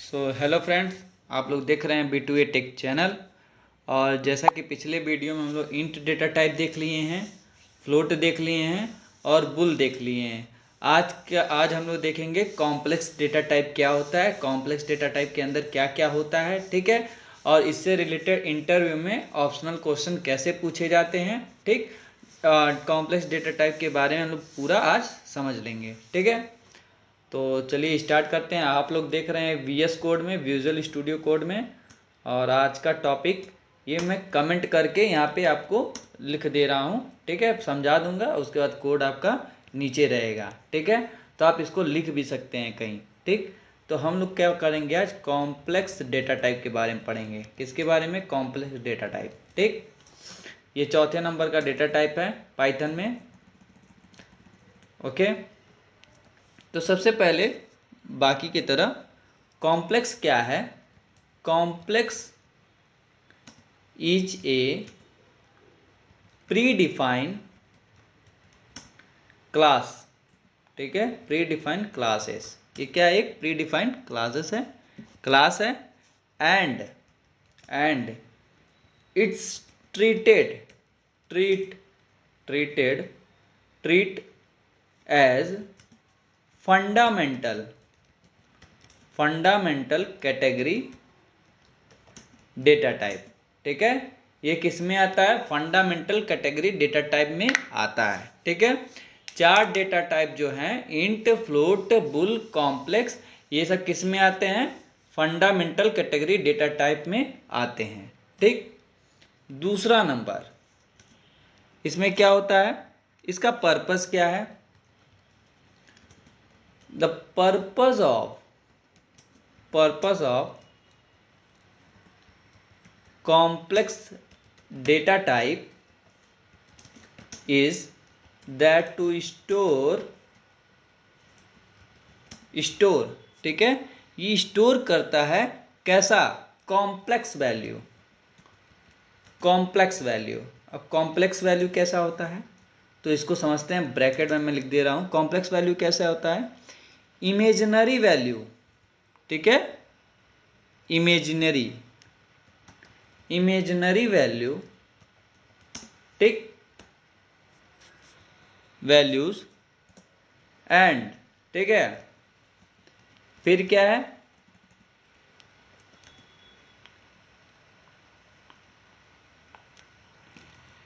Hello friends, आप लोग देख रहे हैं B2A टेक चैनल। और जैसा कि पिछले वीडियो में हम लोग इंट डेटा टाइप देख लिए हैं, फ्लोट देख लिए हैं और बुल देख लिए हैं। आज हम लोग देखेंगे कॉम्प्लेक्स डेटा टाइप क्या होता है, कॉम्प्लेक्स डेटा टाइप के अंदर क्या क्या होता है, ठीक है। और इससे रिलेटेड इंटरव्यू में ऑप्शनल क्वेश्चन कैसे पूछे जाते हैं, ठीक। कॉम्प्लेक्स डेटा टाइप के बारे में हम लोग पूरा आज समझ लेंगे, ठीक है। तो चलिए स्टार्ट करते हैं। आप लोग देख रहे हैं VS कोड में, विजुअल स्टूडियो कोड में। और आज का टॉपिक ये मैं कमेंट करके यहाँ पे आपको लिख दे रहा हूँ, ठीक है। समझा दूंगा, उसके बाद कोड आपका नीचे रहेगा, ठीक है। तो आप इसको लिख भी सकते हैं कहीं, ठीक। तो हम लोग क्या करेंगे, आज कॉम्प्लेक्स डेटा टाइप के बारे में पढ़ेंगे। किसके बारे में? कॉम्प्लेक्स डेटा टाइप, ठीक। ये चौथे नंबर का डेटा टाइप है पाइथन में, ओके। तो सबसे पहले बाकी की तरह कॉम्प्लेक्स क्या है? Complex is a predefined class, ठीक है। प्री डिफाइंड क्लासेस, ये क्या एक प्री डिफाइंड क्लास है। And it's treat as fundamental category data type, ठीक है। ये किस में आता है? फंडामेंटल कैटेगरी डेटा टाइप में आता है, ठीक है। चार डेटा टाइप जो हैं, इंट, फ्लोट, बुल, कॉम्प्लेक्स, ये सब किस में आते हैं? फंडामेंटल कैटेगरी डेटा टाइप में आते हैं, ठीक। दूसरा नंबर, इसमें क्या होता है, इसका पर्पस क्या है? The purpose of complex data type is that to store, ठीक है। ये स्टोर करता है कैसा? Complex value. अब कॉम्प्लेक्स वैल्यू कैसा होता है, तो इसको समझते हैं। ब्रैकेट में मैं लिख दे रहा हूं, कॉम्प्लेक्स वैल्यू कैसा होता है? इमेजिनरी वैल्यू, ठीक है। इमेजिनरी वैल्यू, ठीक, वैल्यूज एंड, ठीक है। फिर क्या है?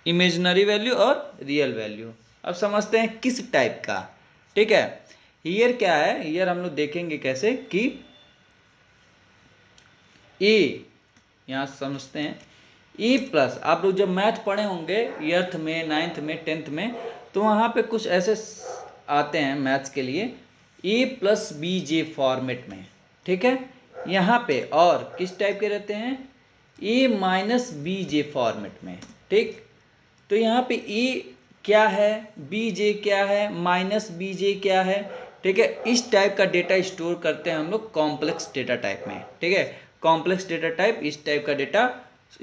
इमेजिनरी वैल्यू और रियल वैल्यू। अब समझते हैं किस टाइप का, ठीक है। हियर क्या है, हियर हम लोग देखेंगे कैसे कि ए, यहां समझते हैं ए प्लस। आप लोग जब मैथ पढ़े होंगे 8th में, 9th में, 10th में, तो वहां पे कुछ ऐसे आते हैं मैथ्स के लिए, ए प्लस बी जे फॉर्मेट में, ठीक है। यहाँ पे और किस टाइप के रहते हैं? ए माइनस बी जे फॉर्मेट में, ठीक। तो यहाँ पे ए क्या है, बी जे क्या है, माइनस बी जे क्या है, ठीक है। इस टाइप का डेटा स्टोर करते हैं हम लोग कॉम्प्लेक्स डेटा टाइप में, ठीक है। कॉम्प्लेक्स डेटा टाइप इस टाइप का डेटा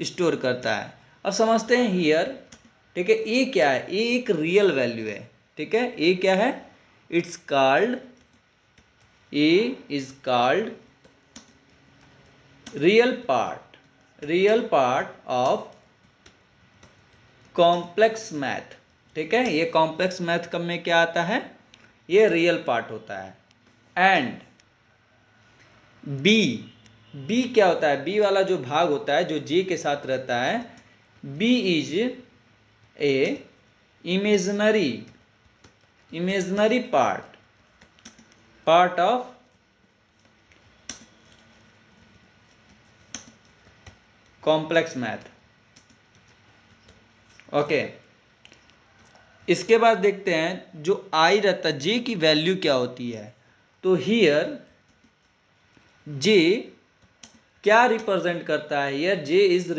स्टोर करता है। अब समझते हैं हियर, ठीक है। ए क्या है? ए एक रियल वैल्यू है, ठीक है। ए क्या है? It's called, A is called real part of complex math, ठीक है। ये कॉम्प्लेक्स मैथ कब में क्या आता है? ये रियल पार्ट होता है। एंड बी क्या होता है? बी वाला जो भाग होता है, जो जे के साथ रहता है, B is a imaginary part of complex math, okay. इसके बाद देखते हैं जो आई रहता है, जे की वैल्यू क्या होती है। तो हियर जे क्या रिप्रेजेंट करता है? हियर जे इज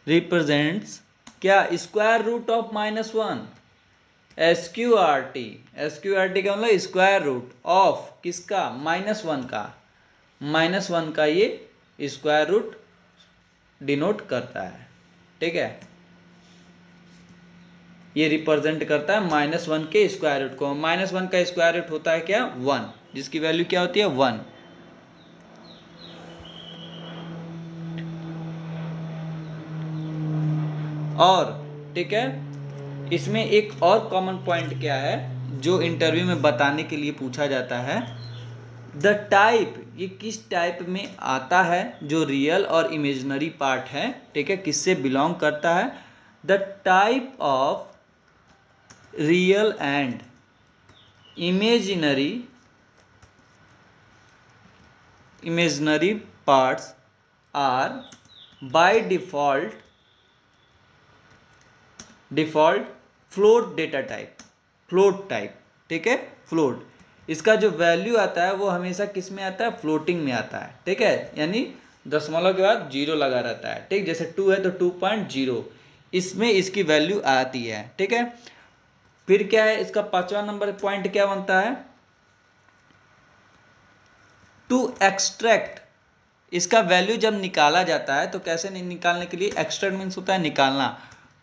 रिप्रेजेंट्स क्या? Square root of -1। SQRT का मतलब स्क्वायर रूट ऑफ किसका? -1 का ये स्क्वायर रूट डिनोट करता है, ठीक है। ये रिप्रेजेंट करता है -1 के स्क्वायर रूट को। -1 का स्क्वायर रूट होता है क्या? 1, जिसकी वैल्यू क्या होती है? 1। और ठीक है, इसमें एक और कॉमन पॉइंट क्या है जो इंटरव्यू में बताने के लिए पूछा जाता है, द टाइप, ये किस टाइप में आता है, जो रियल और इमेजिनरी पार्ट है, ठीक है, किससे बिलोंग करता है? The type of real and imaginary parts are by default float data type, float type, ठीक है, फ्लोट। इसका जो वैल्यू आता है वो हमेशा किस में आता है? फ्लोटिंग में आता है, ठीक है, यानी दशमलव के बाद 0 लगा रहता है, ठीक। जैसे 2 है तो 2.0, इसमें इसकी वैल्यू आती है, ठीक है। फिर क्या है इसका 5वां नंबर पॉइंट क्या बनता है? टू एक्सट्रैक्ट, इसका वैल्यू जब निकाला जाता है तो कैसे निकालने के लिए? एक्सट्रैक्ट मीन्स होता है निकालना।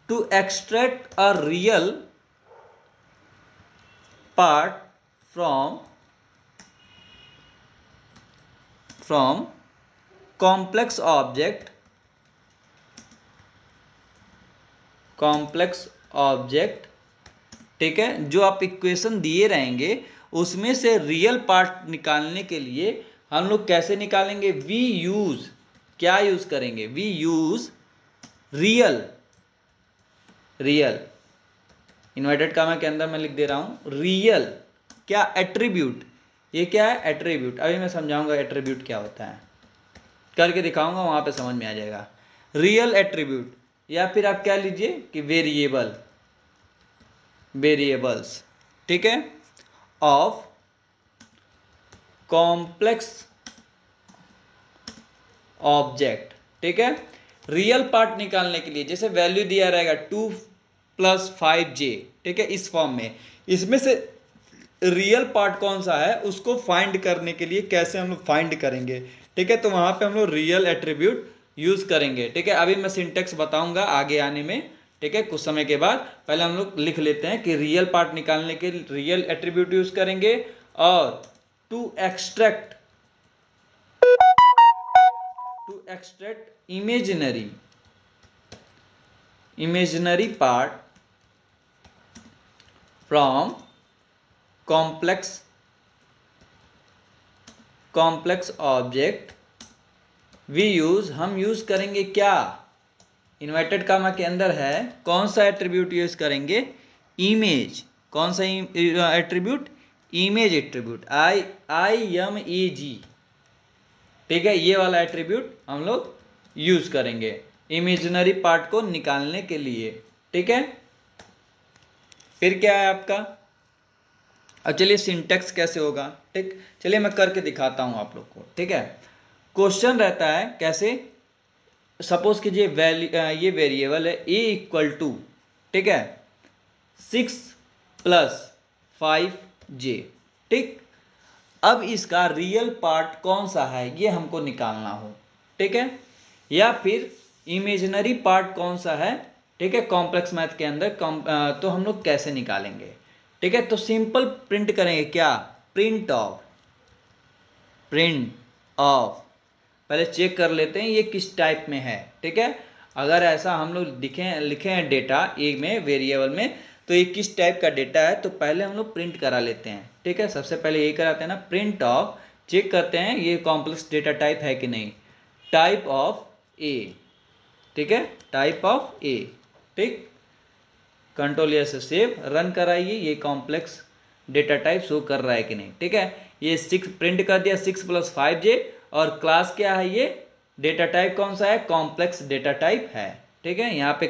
To extract a real part from complex object, ठीक है, जो आप इक्वेशन दिए रहेंगे उसमें से रियल पार्ट निकालने के लिए हम लोग कैसे निकालेंगे? वी यूज, क्या यूज करेंगे? We use real inverted comma के अंदर मैं लिख दे रहा हूं रियल, क्या? एट्रीब्यूट। ये क्या है? एट्रीब्यूट। अभी मैं समझाऊंगा एट्रीब्यूट क्या होता है, करके दिखाऊंगा, वहां पे समझ में आ जाएगा। रियल एट्रीब्यूट, या फिर आप क्या लीजिए कि वेरिएबल्स, ठीक है, ऑफ कॉम्प्लेक्स ऑब्जेक्ट, ठीक है। रियल पार्ट निकालने के लिए जैसे वैल्यू दिया रहेगा 2 + 5j, ठीक है, इस फॉर्म में, इसमें से रियल पार्ट कौन सा है उसको फाइंड करने के लिए कैसे हम लोग फाइंड करेंगे, ठीक है, तो वहां पे हम लोग रियल एट्रीब्यूट यूज करेंगे, ठीक है। अभी मैं सिंटेक्स बताऊंगा आगे आने में, ठीक है, कुछ समय के बाद। पहले हम लोग लिख लेते हैं कि रियल पार्ट निकालने के लिए रियल एट्रीब्यूट यूज करेंगे, और to extract imaginary part from complex object हम यूज करेंगे क्या? इन्वर्टेड कामा के अंदर है, कौन सा एट्रीब्यूट यूज करेंगे? इमेज। कौन सा एट्रीब्यूट? इमेज एट्रीब्यूट, IMAG, ठीक है, ये वाला एट्रीब्यूट हम लोग यूज करेंगे इमेजिनरी पार्ट को निकालने के लिए, ठीक है। फिर क्या है आपका? अब चलिए सिंटेक्स कैसे होगा, ठीक, चलिए मैं करके दिखाता हूं आप लोग को, ठीक है। क्वेश्चन रहता है कैसे? सपोज कीजिए ये वेरिएबल है a = ठीक है 6 + 5j, ठीक। अब इसका रियल पार्ट कौन सा है ये हमको निकालना हो, ठीक है, या फिर इमेजिनरी पार्ट कौन सा है, ठीक है, कॉम्प्लेक्स मैथ के अंदर तो हम लोग कैसे निकालेंगे, ठीक है। तो सिंपल प्रिंट करेंगे क्या? प्रिंट ऑफ, पहले चेक कर लेते हैं ये किस टाइप में है, ठीक है। अगर ऐसा हम लोग लिखे हैं डेटा ए में, वेरिएबल में, तो ये किस टाइप का डेटा है तो पहले हम लोग प्रिंट करा लेते हैं, ठीक है। सबसे पहले ये कराते हैं ना, प्रिंट ऑफ, चेक करते हैं ये कॉम्प्लेक्स डेटा टाइप है कि नहीं, टाइप ऑफ ए, ठीक है, टाइप ऑफ ए, ठीक। कंट्रोल या से सेव, रन कराइए, ये कॉम्प्लेक्स डेटा टाइप शो कर रहा है कि नहीं, ठीक है। ये 6 प्रिंट कर दिया, 6 + 5j, और क्लास क्या है? ये डेटा टाइप कौन सा है? कॉम्प्लेक्स डेटा टाइप है, ठीक है। यहाँ पे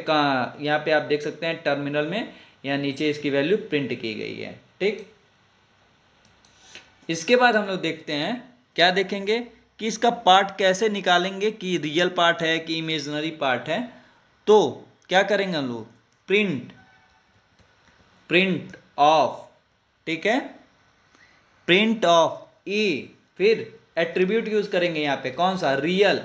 आप देख सकते हैं टर्मिनल में, यहाँ नीचे इसकी वैल्यू प्रिंट की गई है, ठीक। इसके बाद हम लोग देखते हैं, क्या देखेंगे कि इसका पार्ट कैसे निकालेंगे कि रियल पार्ट है कि इमेजिनरी पार्ट है। तो क्या करेंगे हम लोग? प्रिंट ऑफ, ठीक है, प्रिंट ऑफ ए, फिर एट्रीब्यूट यूज करेंगे यहाँ पे कौन सा? रियल।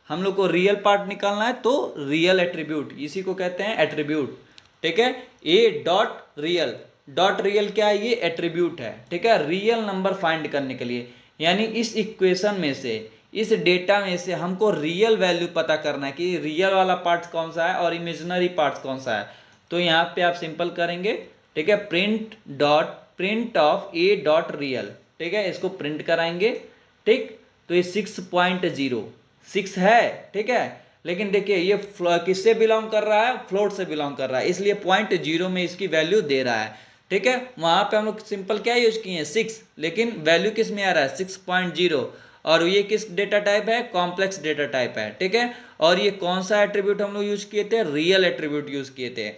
हम लोग को रियल पार्ट निकालना है तो रियल एट्रीब्यूट, इसी को कहते हैं एट्रीब्यूट। ठीक है। ए डॉट रियल, डॉट रियल क्या है, ये एट्रीब्यूट है, ठीक है, रियल नंबर फाइंड करने के लिए। यानी इस इक्वेशन में से, इस डेटा में से हमको रियल वैल्यू पता करना है कि रियल वाला पार्ट कौन सा है और इमेजिनरी पार्ट कौन सा है। तो यहाँ पे आप सिंपल करेंगे, ठीक है, print of A dot real, ठीक है, इसको प्रिंट कराएंगे, ठीक। तो ये 6.0 है, ठीक है, लेकिन देखिए ये किससे बिलोंग कर रहा है, फ्लोट से बिलोंग कर रहा है, इसलिए 0.0 में इसकी वैल्यू दे रहा है, ठीक है। वहां पे हम लोग सिंपल क्या यूज किए हैं 6, लेकिन वैल्यू किस में आ रहा है 6.0, और ये किस डेटा टाइप है, कॉम्प्लेक्स डेटा टाइप है, ठीक है। और ये कौन सा एट्रीब्यूट हम लोग यूज किए थे, रियल एट्रीब्यूट यूज किए थे,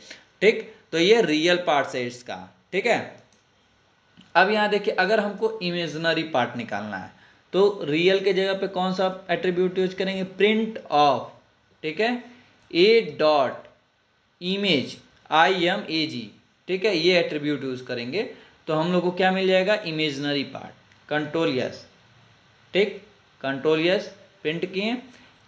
ठीक। तो ये रियल पार्ट है इसका, ठीक है। अब यहाँ देखिए अगर हमको इमेजिनरी पार्ट निकालना है तो रियल के जगह पे कौन सा एट्रीब्यूट यूज करेंगे, प्रिंट ऑफ, ठीक है, ए डॉट इमेज, IMAG, ठीक है, ये एट्रीब्यूट यूज करेंगे तो हम लोग को क्या मिल जाएगा, इमेजिनरी पार्ट। कंट्रोल यस, ठीक, कंट्रोल यस, प्रिंट किए,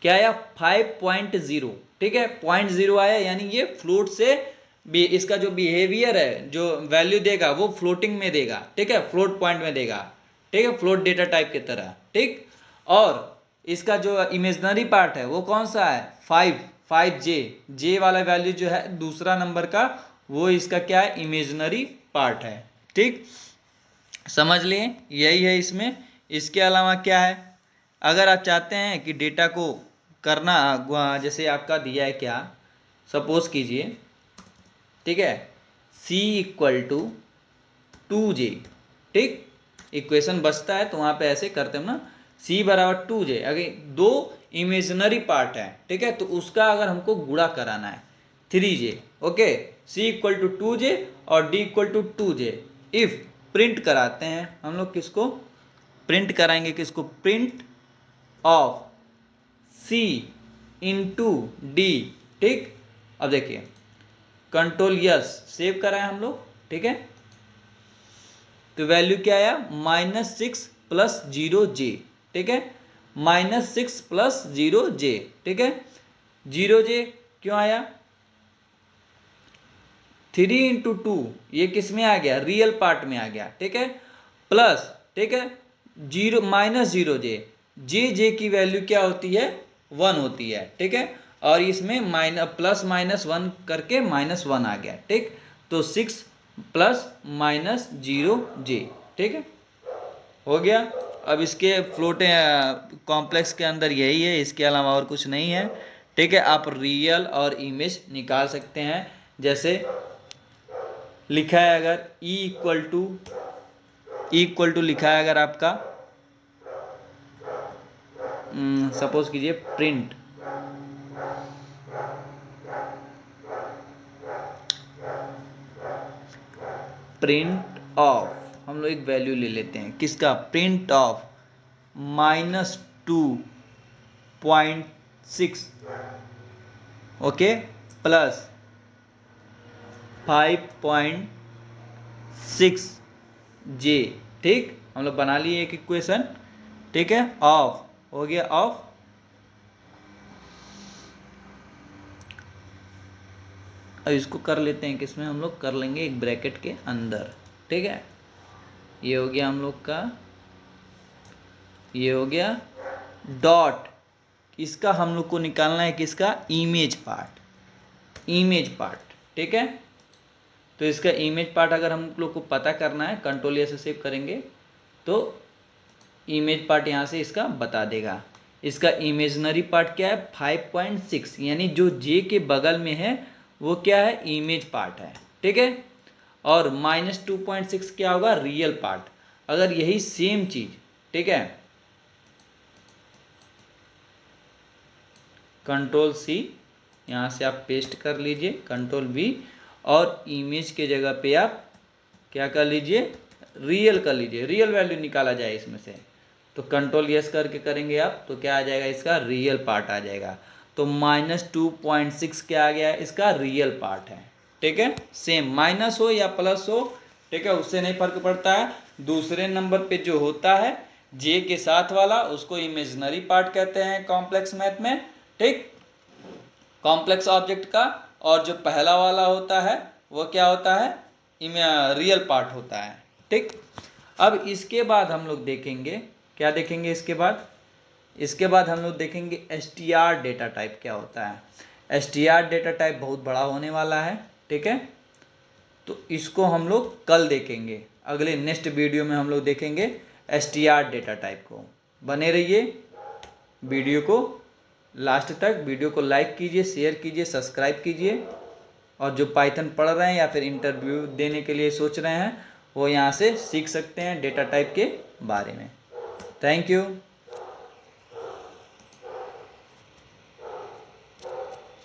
क्या आया 5.0, ठीक है, 0.0 आया, यानी ये फ्लोट से भी इसका जो बिहेवियर है, जो वैल्यू देगा वो फ्लोटिंग में देगा, ठीक है, फ्लोट पॉइंट में देगा, ठीक है, फ्लोट डेटा टाइप की तरह, ठीक। और इसका जो इमेजिनरी पार्ट है वो कौन सा है 5J वाला वैल्यू जो है दूसरा नंबर का, वो इसका क्या है, इमेजिनरी पार्ट है, ठीक, समझ लिए, यही है इसमें। इसके अलावा क्या है, अगर आप चाहते हैं कि डेटा को करना, जैसे आपका दिया है क्या, सपोज कीजिए, ठीक है, C = 2J, ठीक, इक्वेशन बचता है तो वहां पे ऐसे करते हैं ना, C = 2J, अगर दो इमेजिनरी पार्ट है, ठीक है, तो उसका अगर हमको गुणा कराना है 3J, ओके, C = 2J और D = 2J, इफ प्रिंट कराते हैं हम लोग, किसको प्रिंट कराएंगे, किसको, प्रिंट ऑफ C × D, ठीक। अब देखिए कंट्रोल यस, सेव कराए हम लोग, ठीक है, तो वैल्यू क्या आया -6 + 0J, ठीक है, -6 + 0J, ठीक है, 0J क्यों आया, 3 × 2, ये किस में आ गया, रियल पार्ट में आ गया, ठीक है, प्लस, ठीक है, -0J, J की वैल्यू क्या होती है 1 होती है, ठीक है, और इसमें +-1 करके -1 आ गया, ठीक। तो 6 + -0J, ठीक है, हो गया। अब इसके फ्लोट कॉम्प्लेक्स के अंदर यही है, इसके अलावा और कुछ नहीं है, ठीक है। आप रियल और इमेज निकाल सकते हैं, जैसे लिखा है अगर E लिखा है अगर आपका, सपोज कीजिए प्रिंट ऑफ, हम लोग एक वैल्यू ले लेते हैं किसका, print of -2.6, okay, plus 5.6J, ठीक, हम लोग बना लिए एक इक्वेशन, ठीक है, ऑफ हो गया, ऑफ, अब इसको कर लेते हैं किसमें, हम लोग कर लेंगे एक ब्रैकेट के अंदर, ठीक है, ये हो गया हम लोग का, ये हो गया डॉट, इसका हम लोग को निकालना है किसका, इमेज पार्ट, ठीक है। तो इसका इमेज पार्ट अगर हम लोग को पता करना है, कंट्रोल से सेव करेंगे तो इमेज पार्ट यहाँ से इसका बता देगा। इसका इमेजनरी पार्ट क्या है 5.6, यानी जो J के बगल में है वो क्या है, इमेज पार्ट है, ठीक है। और -2.6 क्या होगा, रियल पार्ट। अगर यही सेम चीज, ठीक है, कंट्रोल C यहाँ से आप पेस्ट कर लीजिए, कंट्रोल V, और इमेज के जगह पे आप क्या कर लीजिए, रियल कर लीजिए, रियल वैल्यू निकाला जाए इसमें से। तो कंट्रोल यस करके करेंगे आप तो क्या आ जाएगा, इसका रियल पार्ट आ जाएगा। तो -2.6 क्या आ गया, इसका रियल पार्ट है, ठीक है। सेम माइनस हो या प्लस हो, ठीक है, उससे नहीं फर्क पड़ता है। दूसरे नंबर पे जो होता है J के साथ वाला, उसको इमेजिनरी पार्ट कहते हैं कॉम्प्लेक्स मैथ में, ठीक, कॉम्प्लेक्स ऑब्जेक्ट का। और जो पहला वाला होता है वो क्या होता है, रियल पार्ट होता है। ठीक, अब इसके बाद हम लोग देखेंगे, क्या देखेंगे इसके बाद, इसके बाद हम लोग देखेंगे str डेटा टाइप क्या होता है। str डेटा टाइप बहुत बड़ा होने वाला है, ठीक है, तो इसको हम लोग कल देखेंगे, अगले नेक्स्ट वीडियो में हम लोग देखेंगे str डेटा टाइप को। बने रहिए वीडियो को लास्ट तक, वीडियो को लाइक कीजिए, शेयर कीजिए, सब्सक्राइब कीजिए, और जो पाइथन पढ़ रहे हैं या फिर इंटरव्यू देने के लिए सोच रहे हैं वो यहाँ से सीख सकते हैं डेटा टाइप के बारे में। Thank you.